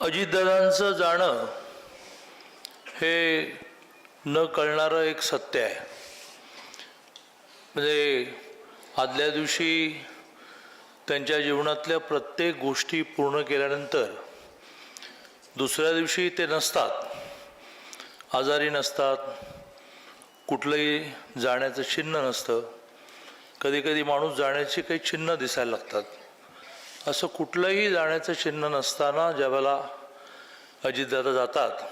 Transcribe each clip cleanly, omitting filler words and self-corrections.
अजितदादांचं जाणं हे न कळणारं एक सत्य आहे. म्हणजे आदल्या दिवशी त्यांच्या जीवनातल्या प्रत्येक गोष्टी पूर्ण केल्यानंतर दुसऱ्या दिवशी ते नसतात, आजारी नसतात, कुठलंही जाण्याचं चिन्ह नसतं. कधीकधी माणूस जाण्याची काही चिन्ह दिसायला लागतात. असं कुठलंही जाण्याचं चिन्ह नसताना ज्यावेळेला अजितदादा जातात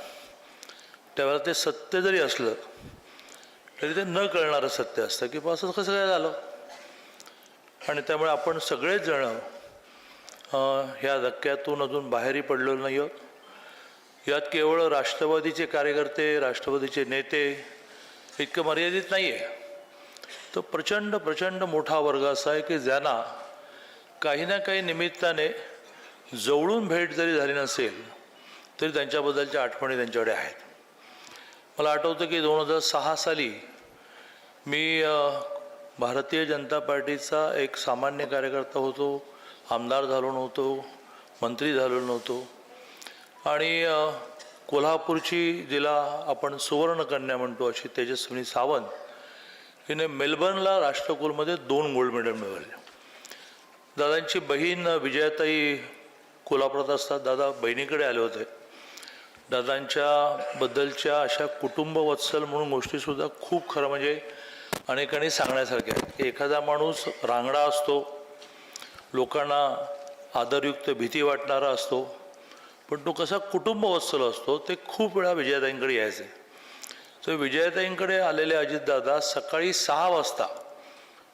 त्यावेळेला ते सत्य जरी असलं तरी ते न कळणारं सत्य असतं की असं कसं काय झालं. आणि त्यामुळे आपण सगळेच जण ह्या धक्क्यातून अजून बाहेरही पडलेलो नाही आहोत. यात केवळ राष्ट्रवादीचे कार्यकर्ते, राष्ट्रवादीचे नेते इतकं मर्यादित नाही आहे. तो प्रचंड प्रचंड मोठा वर्ग असा आहे की ज्यांना काही ना काही निमित्ताने जवळून भेट जरी झाली नसेल तरी त्यांच्याबद्दलच्या आठवणी त्यांच्याकडे आहेत. मला आठवतं की 2006 साली मी भारतीय जनता पार्टीचा एक सामान्य कार्यकर्ता होतो, आमदार झालो नव्हतो, मंत्री झालो नव्हतो. आणि कोल्हापूरची जिला आपण सुवर्णकन्या म्हणतो अशी तेजस्विनी सावंत हिने मेलबर्नला राष्ट्रकुलमध्ये 2 गोल्ड मेडल मिळवले. दादांची बहीण विजयाताई कोल्हापुरात असतात. दादा बहिणीकडे आले होते. दादांच्या बद्दलच्या अशा कुटुंबवत्सल म्हणून गोष्टीसुद्धा खूप खरं म्हणजे अनेकांनी सांगण्यासारख्या आहेत की एखादा माणूस रांगडा असतो, लोकांना आदरयुक्त भीती वाटणारा असतो, पण तो कसा कुटुंबवत्सल असतो ते खूप वेळा विजयाताईंकडे यायचे. तर विजयाताईंकडे आलेले अजितदादा सकाळी 6 वाजता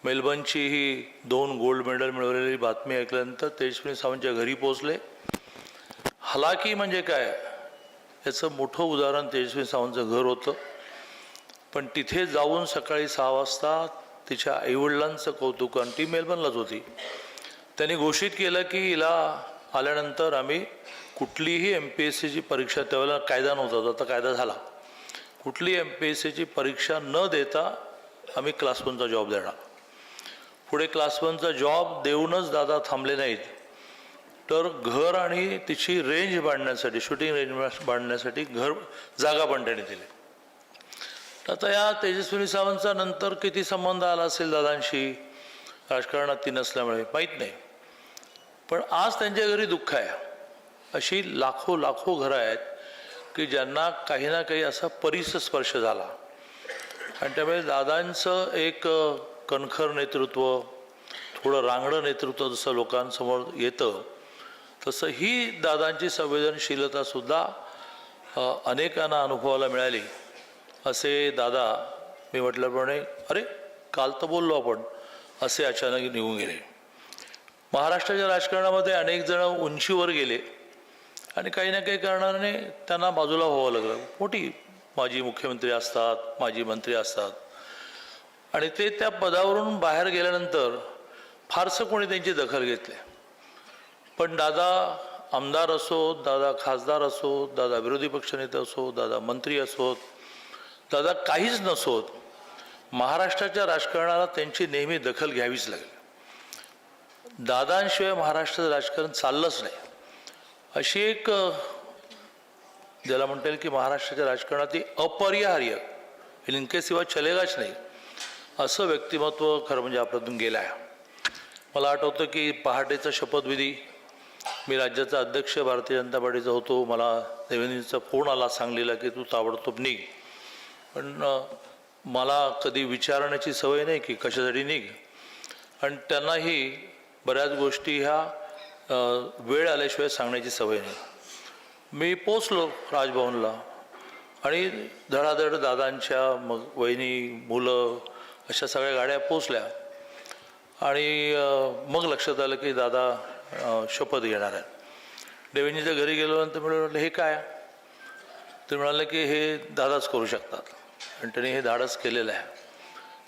मेलबर्नची ही 2 गोल्ड मेडल मिळवलेली बातमी ऐकल्यानंतर तेजस्विनी सावंतच्या घरी पोहोचले. हलाकी म्हणजे काय याचं मोठं उदाहरण तेजस्विनी सावंतचं घर होतं. पण तिथे जाऊन सकाळी 6 वाजता तिच्या आईवडिलांचं कौतुक, आणि ती मेलबर्नलाच होती, त्यांनी घोषित केलं की हिला आल्यानंतर आम्ही कुठलीही MPSCची परीक्षा, त्यावेळेला कायदा नव्हता, आता कायदा झाला, कुठली MPSCची परीक्षा न देता आम्ही क्लास 1चा जॉब देणार. पुढे क्लास 1चा जॉब देऊनच दादा थांबले नाहीत, तर घर आणि तिची रेंज बांधण्यासाठी, शूटिंग रेंज बांधण्यासाठी जागा पण त्यांनी दिली. आता या तेजस्विनी सावंतचा नंतर किती संबंध आला असेल दादांशी, राजकारणात ती नसल्यामुळे माहीत नाही, पण आज त्यांच्या घरी दुःख आहे. अशी लाखो लाखो घरं आहेत की ज्यांना काही ना काही असा परिसस्पर्श झाला. आणि त्यामुळे दादांचं एक कणखर नेतृत्व, थोडं रांगडं नेतृत्व जसं लोकांसमोर येतं तसं ही दादांची संवेदनशीलतासुद्धा अनेकांना अनुभवायला मिळाली. असे दादा, मी म्हटल्याप्रमाणे अरे काल तर बोललो आपण, असे अचानक निघून गेले. महाराष्ट्राच्या राजकारणामध्ये अनेक जण उंचीवर गेले आणि काही ना काही कारणाने त्यांना बाजूला व्हावं लागलं. मोठी माजी मुख्यमंत्री असतात, माजी मंत्री असतात, आणि ते त्या पदावरून बाहेर गेल्यानंतर फारसं कोणी त्यांची दखल घेतली. पण दादा आमदार असोत, दादा खासदार असोत, दादा विरोधी पक्षनेते असोत, दादा मंत्री असोत, दादा काहीच नसोत, महाराष्ट्राच्या राजकारणाला त्यांची नेहमी दखल घ्यावीच लागली. दादांशिवाय महाराष्ट्राचं राजकारण चाललंच नाही. अशी एक ज्याला म्हणता येईल की महाराष्ट्राच्या राजकारणात अपरिहार्य, इनके सिवा चलेगाच नाही, असं व्यक्तिमत्व खरं म्हणजे आपल्यातून गेलं आहे. मला आठवतं की पहाटेचा शपथविधी, मी राज्याचा अध्यक्ष भारतीय जनता पार्टीचा होतो, मला देवेंद्रजींचा फोन आला सांगलीला की तू ताबडतोब निघ. पण मला कधी विचारण्याची सवय नाही की कशासाठी निघ, आणि त्यांनाही बऱ्याच गोष्टी ह्या वेळ आल्याशिवाय सांगण्याची सवय नाही. मी पोचलो राजभवनला आणि धडाधड दादांच्या मग वहिनी, मुलं अशा सगळ्या गाड्या पोचल्या. आणि मग लक्षात आलं की दादा शपथ घेणार आहेत. देवेंद्रजीच्या घरी गेल्यानंतर म्हटलं हे काय, ते म्हणाले की हे दादाच करू शकतात, आणि त्यांनी हे धाडस केलेलं आहे.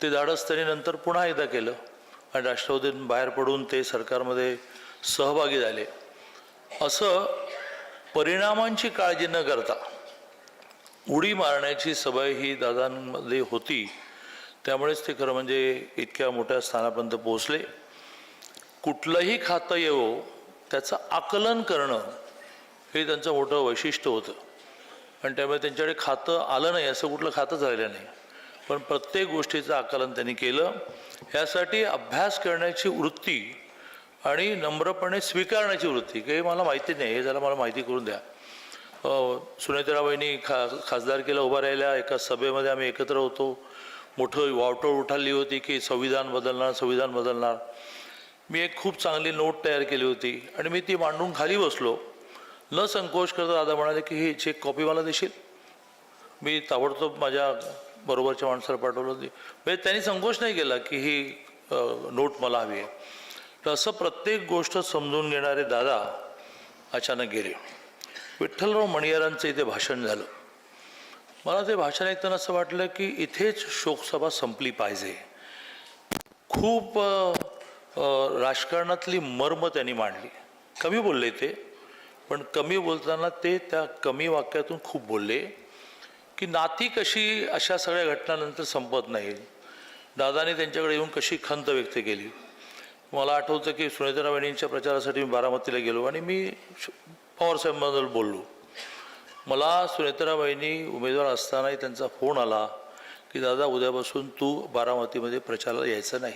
ते धाडस त्यांनी नंतर पुन्हा एकदा केलं आणि राष्ट्रवादीतून बाहेर पडून ते सरकारमध्ये सहभागी झाले. असं परिणामांची काळजी न करता उडी मारण्याची सवय ही दादांमध्ये होती. त्यामुळेच ते खरं म्हणजे इतक्या मोठ्या स्थानापर्यंत पोहोचले. कुठलंही खातं येवो त्याचं आकलन करणं हे त्यांचं मोठं वैशिष्ट्य होतं आणि त्यामुळे त्यांच्याकडे खातं आलं नाही असं कुठलं खातंच राहिलं नाही. पण प्रत्येक गोष्टीचं आकलन त्यांनी केलं. ह्यासाठी अभ्यास करण्याची वृत्ती आणि नम्रपणे स्वीकारण्याची वृत्ती, की मला माहिती नाही, हे जरा मला माहिती करून द्या. सुनेत्राबाईंनी खासदारकीला उभा राहिल्या एका सभेमध्ये आम्ही एकत्र होतो. मोठं वावटळ उठाली होती की संविधान बदलणार, संविधान बदलणार. मी एक खूप चांगली नोट तयार केली होती आणि मी ती मांडून खाली बसलो. न संकोच करता दादा म्हणाले की ही चेक कॉपी मला देशील. मी ताबडतोब माझ्या बरोबरच्या माणसाला पाठवलं होती. म्हणजे त्यांनी संकोच नाही केला की ही नोट मला हवी आहे. तर असं प्रत्येक गोष्ट समजून घेणारे दादा अचानक गेले. विठ्ठलराव मणियारांचं इथे भाषण झालं. मला ते भाषण ऐकताना असं वाटलं की इथेच शोकसभा संपली पाहिजे. खूप राजकारणातली मर्म त्यांनी मांडली. कमी बोलले ते, पण कमी बोलताना ते त्या कमी वाक्यातून खूप बोलले की नाती कशी अशा सगळ्या घटनांनंतर संपत नाही. दादाने त्यांच्याकडे येऊन कशी खंत व्यक्त केली. मला आठवतं की सुनेत्राबाईंच्या प्रचारासाठी मी बारामतीला गेलो आणि मी पवारसाहेबांबद्दल बोललो. मला सुनेत्राबाईंनी उमेदवार असतानाही त्यांचा फोन आला की दादा उद्यापासून तू बारामतीमध्ये प्रचाराला यायचं नाही,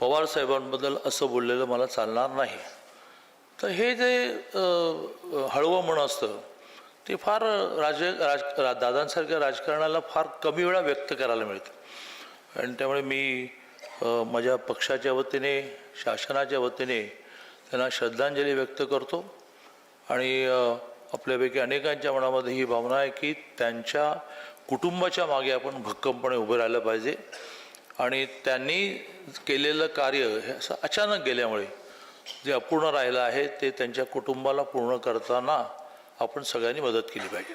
पवारसाहेबांबद्दल असं बोललेलं मला चालणार नाही. तर हे जे हळवं मन असतं ते फार दादांसारख्या राजकारणाला फार कमी वेळा व्यक्त करायला मिळतं. आणि त्यामुळे मी माझ्या पक्षाच्या वतीने, शासनाच्या वतीने त्यांना श्रद्धांजली व्यक्त करतो. आणि आपल्यापैकी अनेकांच्या मनामध्ये ही भावना आहे की त्यांच्या कुटुंबाच्या मागे आपण भक्कमपणे उभे राहिलं पाहिजे. आणि त्यांनी केलेलं कार्य हे असं अचानक गेल्यामुळे जे अपूर्ण राहिलं आहे ते त्यांच्या कुटुंबाला पूर्ण करताना आपण सगळ्यांनी मदत केली पाहिजे.